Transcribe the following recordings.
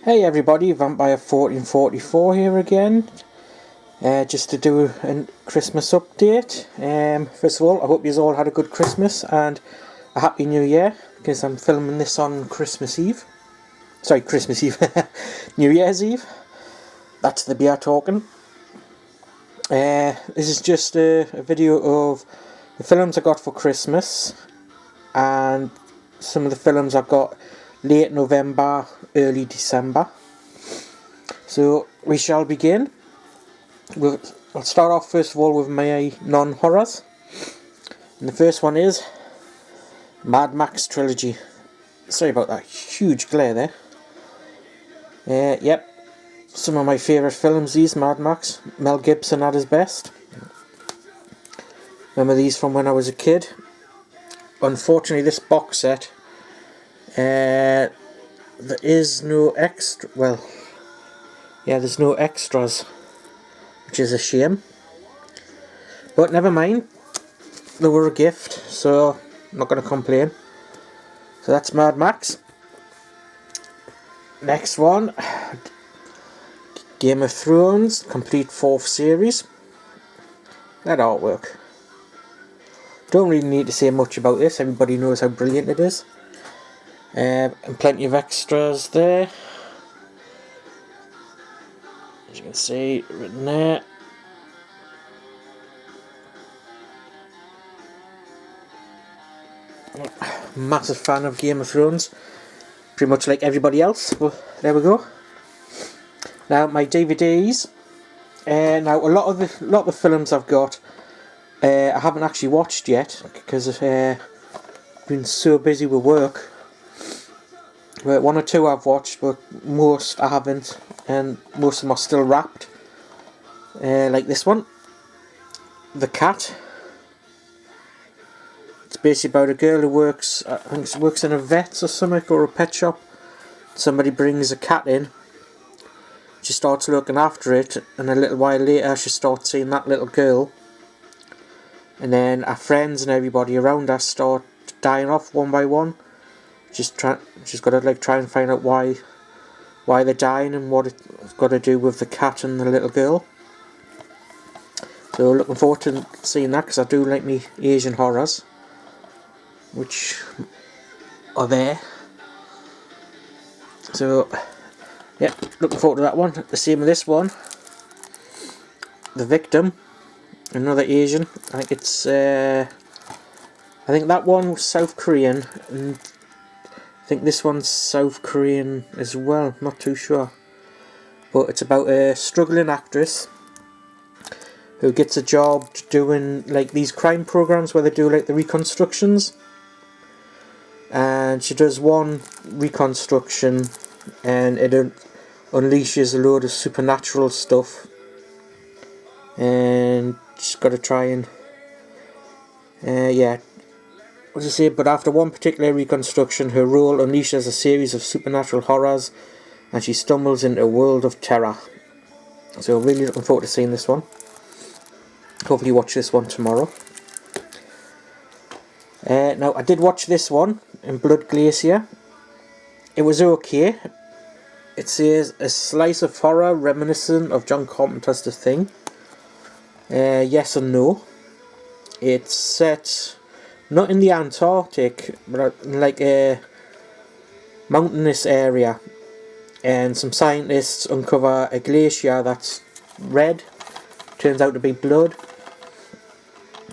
Hey everybody, Vampire 1444 here again, just to do a Christmas update. First of all, I hope you all had a good Christmas and a Happy New Year, because I'm filming this on Christmas Eve. Sorry, Christmas Eve, New Year's Eve. That's the beer talking. This is just a video of the films I got for Christmas and some of the films I got late November, early December. So we shall begin. I'll start off first of all with my non-horrors. And the first one is Max Trilogy. Sorry about that huge glare there. Yep, some of my favourite films, these, Mad Max. Mel Gibson at his best. Remember these from when I was a kid. Unfortunately, this box set, there is no extra, well, yeah, there's no extras, which is a shame. But never mind, they were a gift, so I'm not going to complain. So that's Mad Max. Next one, Game of Thrones, complete 4th series. That artwork. Don't really need to say much about this, everybody knows how brilliant it is. And plenty of extras there. As you can see, written there. Massive fan of Game of Thrones, pretty much like everybody else. Well, there we go. Now my DVDs. Now a lot of the films I've got, I haven't actually watched yet because I've been so busy with work. But one or two I've watched, but most I haven't, and most of them are still wrapped. Like this one, The Cat. It's basically about a girl who works, I think she works in a vet's or something, or a pet shop. Somebody brings a cat in. She starts looking after it, and a little while later she starts seeing that little girl. And then her friends and everybody around her start dying off one by one. She's got to try and find out why they're dying and what it's got to do with the cat and the little girl. So looking forward to seeing that, because I do like me Asian horrors, which are there. So yeah, looking forward to that one. The same with this one, The Victim, another Asian. I think it's I think that one was South Korean, and I think this one's South Korean as well, not too sure. But it's about a struggling actress who gets a job doing like these crime programs where they do like the reconstructions. And she does one reconstruction and it unleashes a load of supernatural stuff. And she's got to try and yeah, what does it say? But after one particular reconstruction, her role unleashes a series of supernatural horrors, and she stumbles into a world of terror. So really looking forward to seeing this one. Hopefully watch this one tomorrow. Now I did watch this one in Blood Glacier. It was okay. It says a slice of horror reminiscent of John Carpenter's The Thing. Yes and no. It's set not in the Antarctic, but in like a mountainous area, and some scientists uncover a glacier that's red, turns out to be blood,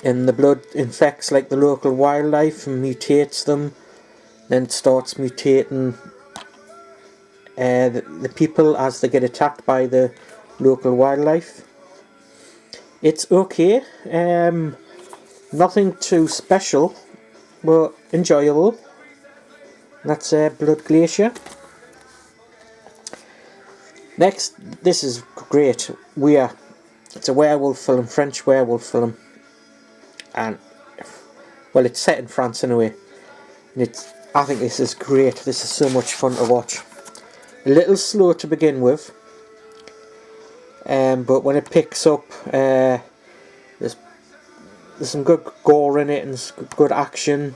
and the blood infects like the local wildlife and mutates them, then it starts mutating the people as they get attacked by the local wildlife. It's okay. Nothing too special, but enjoyable. That's Blood Glacier. Next, this is great. It's a werewolf film, French werewolf film. And, well, it's set in France anyway. And I think this is great. This is so much fun to watch. A little slow to begin with. But when it picks up, there's some good gore in it and good action.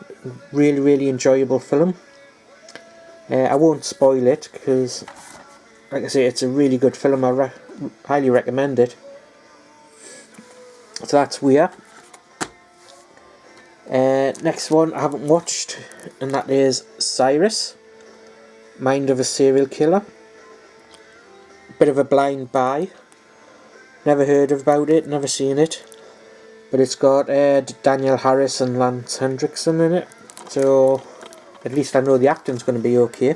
Really, really enjoyable film. I won't spoil it because like I say, it's a really good film. I highly recommend it. So that's Weir. Next one I haven't watched, and that is Cyrus, Mind of a Serial Killer. Bit of a blind buy. Never heard about it, never seen it. But it's got Daniel Harris and Lance Hendrickson in it. So at least I know the acting's going to be okay.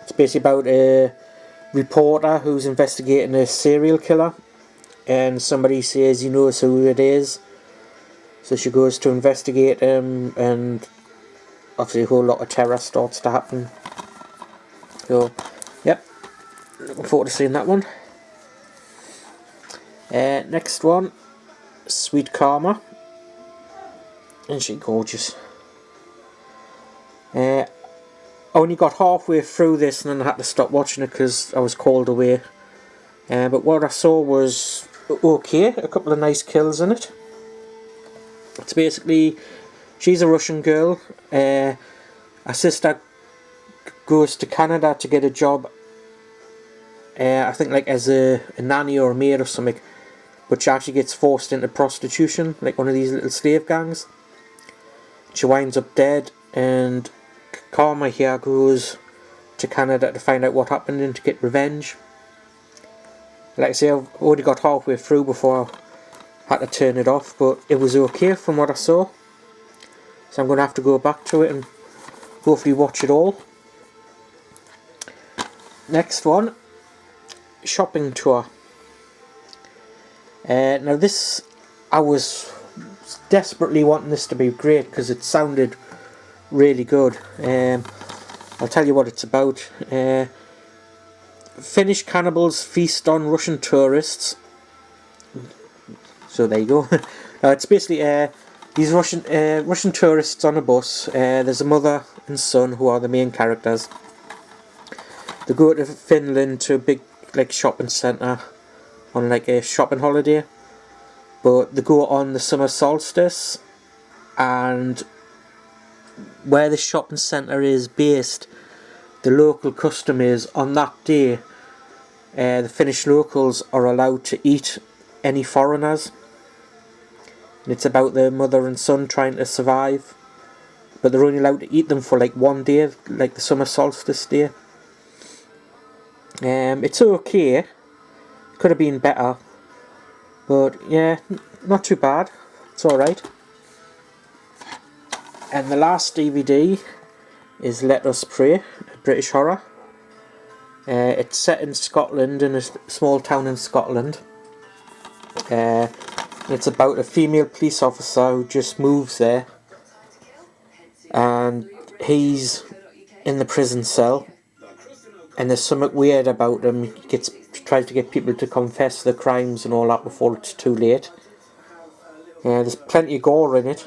It's basically about a reporter who's investigating a serial killer. And somebody says he knows who it is. So she goes to investigate him, and obviously a whole lot of terror starts to happen. So, yep, looking forward to seeing that one. Next one, Sweet Karma. Isn't she gorgeous? I only got halfway through this and then I had to stop watching it because I was called away. But what I saw was okay, a couple of nice kills in it. It's basically, she's a Russian girl. Her sister goes to Canada to get a job. I think like as a nanny or a maid or something. But she actually gets forced into prostitution, like one of these little slave gangs. She winds up dead, and Karma here goes to Canada to find out what happened and to get revenge. Like I say, I've already got halfway through before I had to turn it off, but it was okay from what I saw. So I'm going to have to go back to it and hopefully watch it all. Next one, Shopping Tour. Now this, I was desperately wanting this to be great because it sounded really good. I'll tell you what it's about. Finnish cannibals feast on Russian tourists. So there you go. It's basically these Russian tourists on a bus. There's a mother and son who are the main characters. They go to Finland to a big like shopping centre on like a shopping holiday, but they go on the summer solstice, and where the shopping centre is based, the local custom is on that day the Finnish locals are allowed to eat any foreigners, and it's about the mother and son trying to survive, but they're only allowed to eat them for like one day, like the summer solstice day. It's okay, could have been better, but yeah, not too bad, it's alright. And the last DVD is Let Us Pray, a British horror. It's set in Scotland, in a small town in Scotland. It's about a female police officer who just moves there, and he's in the prison cell, and there's something weird about him. He tries to get people to confess their crimes and all that before it's too late. There's plenty of gore in it.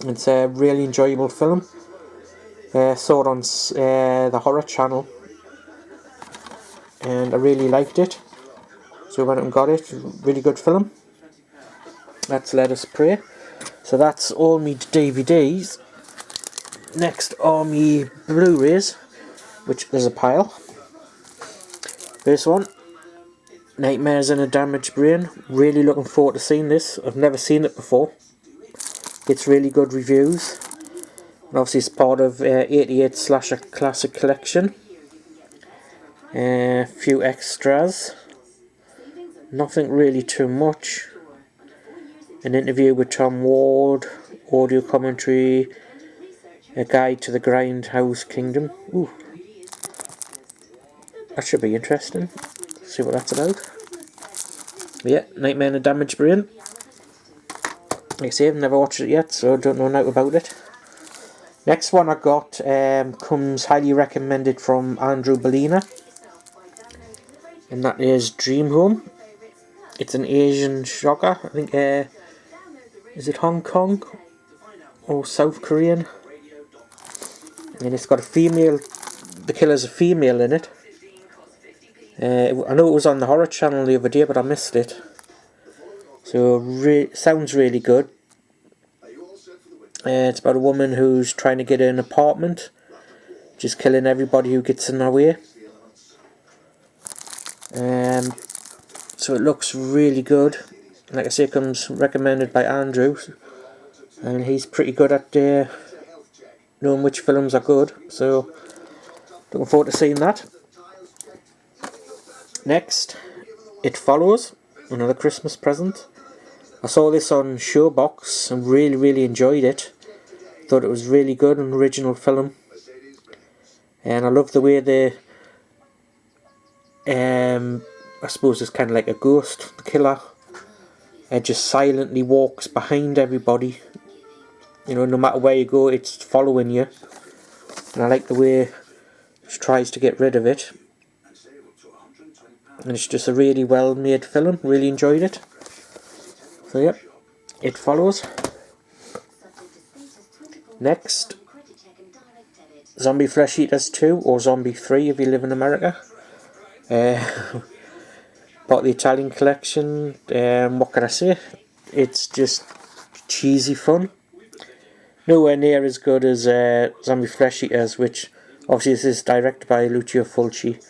It's a really enjoyable film. Saw it on the Horror Channel, and I really liked it. So I went and got it. Really good film. That's Let Us Pray. So that's all me DVDs. Next are me Blu-rays, which there's a pile. This one, Nightmares in a Damaged Brain. Really looking forward to seeing this. I've never seen it before. It's really good reviews. And obviously it's part of 88 Slasher Classic Collection. A few extras. Nothing really too much. An interview with Tom Ward. Audio commentary. A guide to the Grindhouse Kingdom. Ooh. That should be interesting. See what that's about. But yeah, Nightmare in a Damaged Brain. Like I say, I've never watched it yet, so I don't know nothing about it. Next one I got comes highly recommended from Andrew Bellina, and that is Dream Home. It's an Asian shocker. I think, is it Hong Kong or South Korean? And it's got a female, the killer's a female in it. I know it was on the Horror Channel the other day, but I missed it. So sounds really good. It's about a woman who's trying to get an apartment, just killing everybody who gets in her way. So it looks really good. Like I say, it comes recommended by Andrew, and he's pretty good at knowing which films are good, so looking forward to seeing that. Next, It Follows, another Christmas present. I saw this on Showbox and really enjoyed it. Thought it was really good, an original film, and I love the way they I suppose it's kind of like a ghost, the killer. It just silently walks behind everybody. You know, no matter where you go, it's following you. And I like the way she tries to get rid of it. And it's just a really well made film. Really enjoyed it. So yep, It Follows. Next, Zombie Flesh Eaters 2 or Zombie 3 if you live in America. Part of the Italian collection. What can I say? It's just cheesy fun. Nowhere near as good as Zombie Flesh Eaters, which obviously this is directed by Lucio Fulci.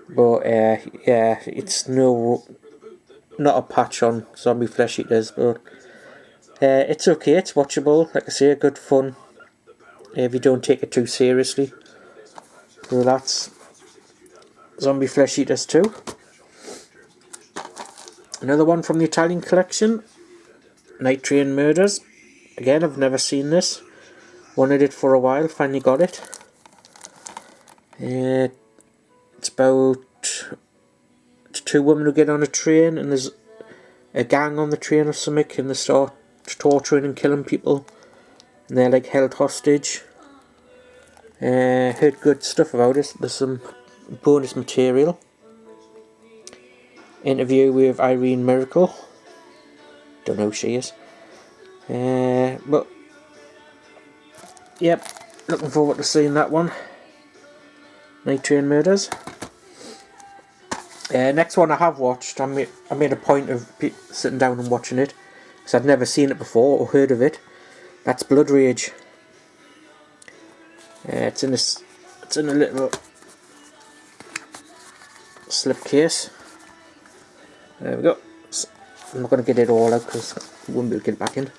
But yeah, it's not a patch on Zombie Flesh Eaters, but it's okay, it's watchable. Like I say, good fun if you don't take it too seriously. So that's Zombie Flesh Eaters 2. Another one from the Italian collection, Nitrium Murders. Again, I've never seen this. Wanted it for a while, finally got it. It's about two women who get on a train and there's a gang on the train or something and they start torturing and killing people. And they're like held hostage. Heard good stuff about it. There's some bonus material. Interview with Irene Miracle. Don't know who she is. But yep, looking forward to seeing that one. Nitrium Murders. Next one I have watched. I made a point of sitting down and watching it because I'd never seen it before or heard of it. That's Blood Rage. It's in a little slipcase. There we go. I'm not going to get it all out because I wouldn't be able to get it back in.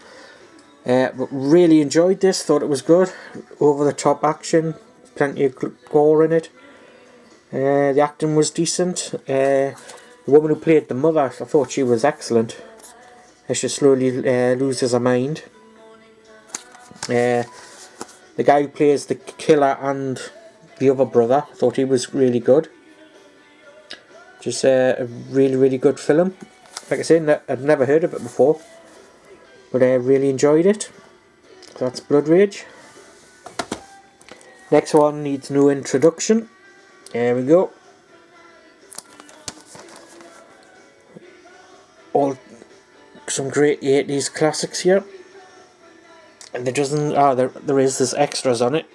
But really enjoyed this. Thought it was good. Over the top action. Plenty of gore in it. The acting was decent. The woman who played the mother, I thought she was excellent. She slowly loses her mind. The guy who plays the killer and the other brother, I thought he was really good. Just a really good film. Like I said, I'd never heard of it before, but I really enjoyed it. So that's Blood Rage. Next one needs no introduction. There we go. All some great 80s classics here. And there is this extras on it.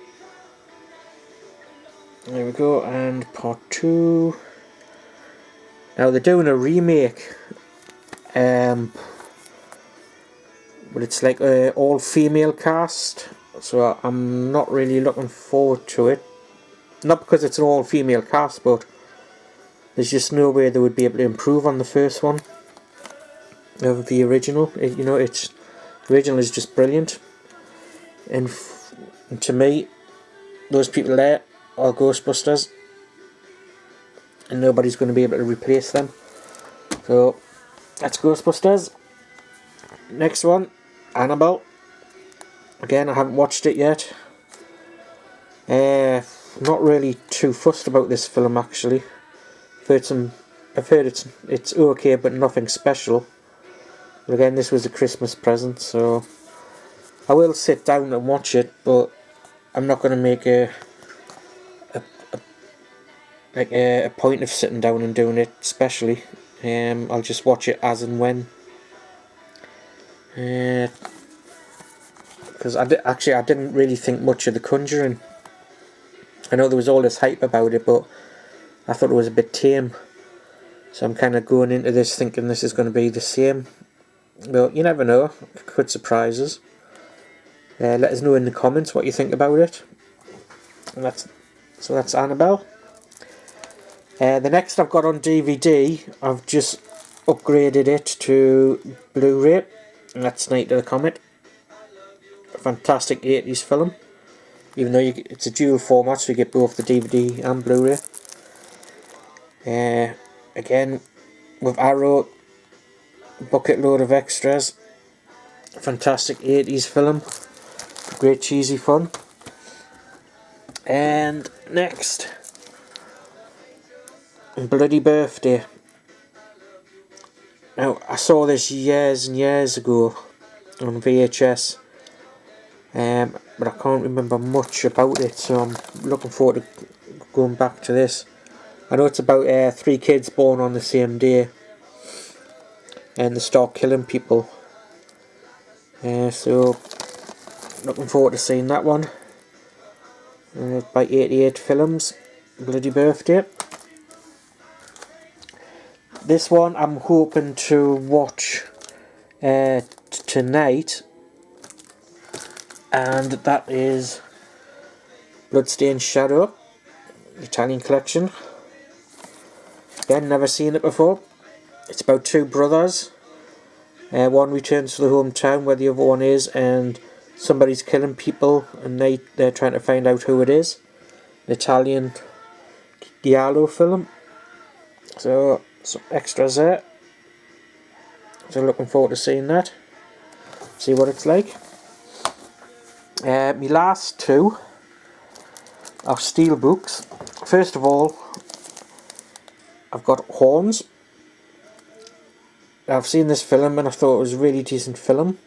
There we go, and part 2. Now they're doing a remake. But it's like an all-female cast, so I'm not really looking forward to it. Not because it's an all-female cast, but there's just no way they would be able to improve on the first one of the original. The original is just brilliant, and to me, those people there are Ghostbusters, and nobody's going to be able to replace them. So that's Ghostbusters. Next one, Annabelle. Again, I haven't watched it yet. Not really too fussed about this film actually. I've heard it's okay, but nothing special. But again, this was a Christmas present, so I will sit down and watch it. But I'm not going to make a point of sitting down and doing it specially. I'll just watch it as and when. Because I didn't really think much of The Conjuring. I know there was all this hype about it, but I thought it was a bit tame. So I'm kind of going into this thinking this is going to be the same. But you never know, it could surprise us. Let us know in the comments what you think about it. And that's Annabelle. The next I've got on DVD, I've just upgraded it to Blu-ray, and that's Night of the Comet. A fantastic 80s film, even though it's a dual format, so you get both the DVD and Blu-ray. Again, with Arrow, bucket load of extras. Fantastic 80s film, great cheesy fun. And next, Bloody Birthday. Now, I saw this years and years ago on VHS, but I can't remember much about it, so I'm looking forward to going back to this. I know it's about 3 kids born on the same day, and they start killing people. So, looking forward to seeing that one. By 88 Films, Bloody Birthday. This one I'm hoping to watch tonight, and that is Bloodstained Shadow, Italian collection. Again, never seen it before. It's about 2 brothers. One returns to the hometown where the other one is, and somebody's killing people, and they're trying to find out who it is. An Italian giallo film. So, some extras there. So looking forward to seeing that. See what it's like. My last 2 are steelbooks. First of all, I've got Horns. I've seen this film and I thought it was a really decent film.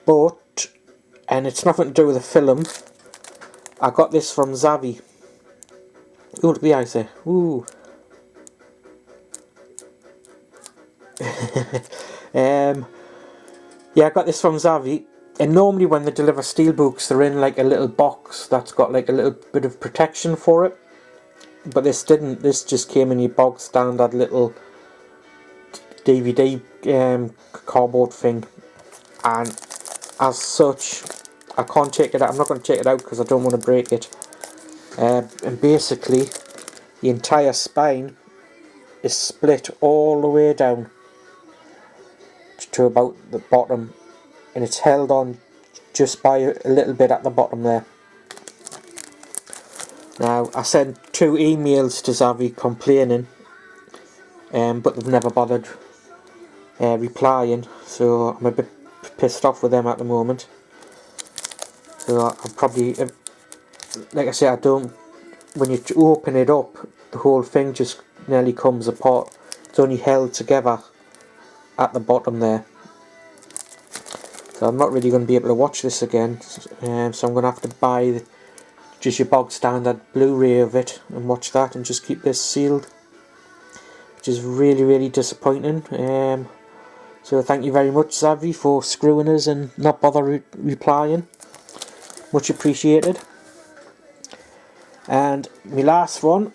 But, and it's nothing to do with the film, I got this from Zavvi. Ooh, look at the eyes there. Ooh. Yeah, I got this from Zavvi, and normally when they deliver steelbooks they're in like a little box that's got like a little bit of protection for it, but this didn't. This just came in your bog standard little DVD cardboard thing, and as such I can't take it out. I'm not going to take it out because I don't want to break it. And basically the entire spine is split all the way down to about the bottom, and it's held on just by a little bit at the bottom there. Now, I sent 2 emails to Zavvi complaining, but they've never bothered replying, so I'm a bit pissed off with them at the moment. So I'll probably, like I say, I don't, when you open it up, the whole thing just nearly comes apart. It's only held together at the bottom there. So I'm not really going to be able to watch this again, so I'm going to have to buy just your bog standard Blu-ray of it and watch that and just keep this sealed, which is really, really disappointing. So thank you very much, Zavvi, for screwing us and not bother replying. Much appreciated. And my last one,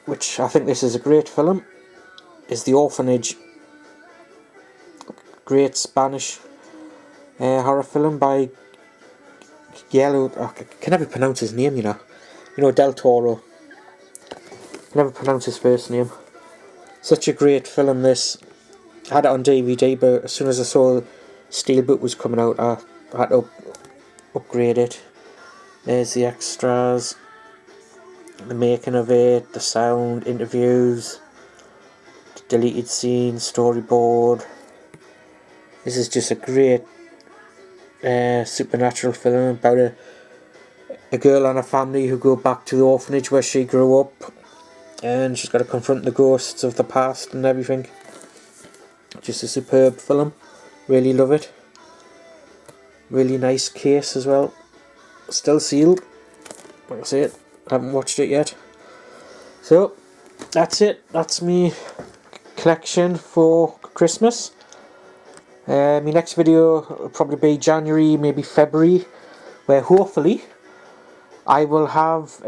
which I think this is a great film, is The Orphanage. Great Spanish horror film by Guillermo. I can never pronounce his name, you know, Del Toro. I can never pronounce his first name. Such a great film, this. I had it on DVD, but as soon as I saw Steelbook was coming out, I had to upgrade it. There's the extras, the making of it, the sound, interviews, deleted scenes, storyboard. This is just a great supernatural film about a girl and a family who go back to the orphanage where she grew up, and she's got to confront the ghosts of the past and everything. Just a superb film. Really love it. Really nice case as well. Still sealed. Like I say, I haven't watched it yet. So that's it. That's me collection for Christmas. My next video will probably be January, maybe February, where hopefully I will have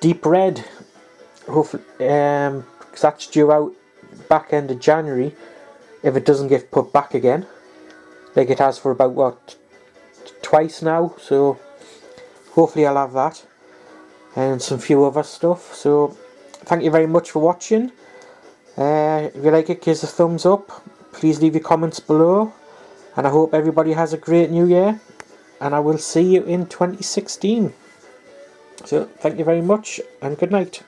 Deep Red. Hopefully, because that's due out back end of January, if it doesn't get put back again, like it has for about what, twice now. So hopefully I'll have that. and some few other stuff. So thank you very much for watching. If you like it, give us a thumbs up. Please leave your comments below, and I hope everybody has a great new year, and I will see you in 2016. So thank you very much, and good night.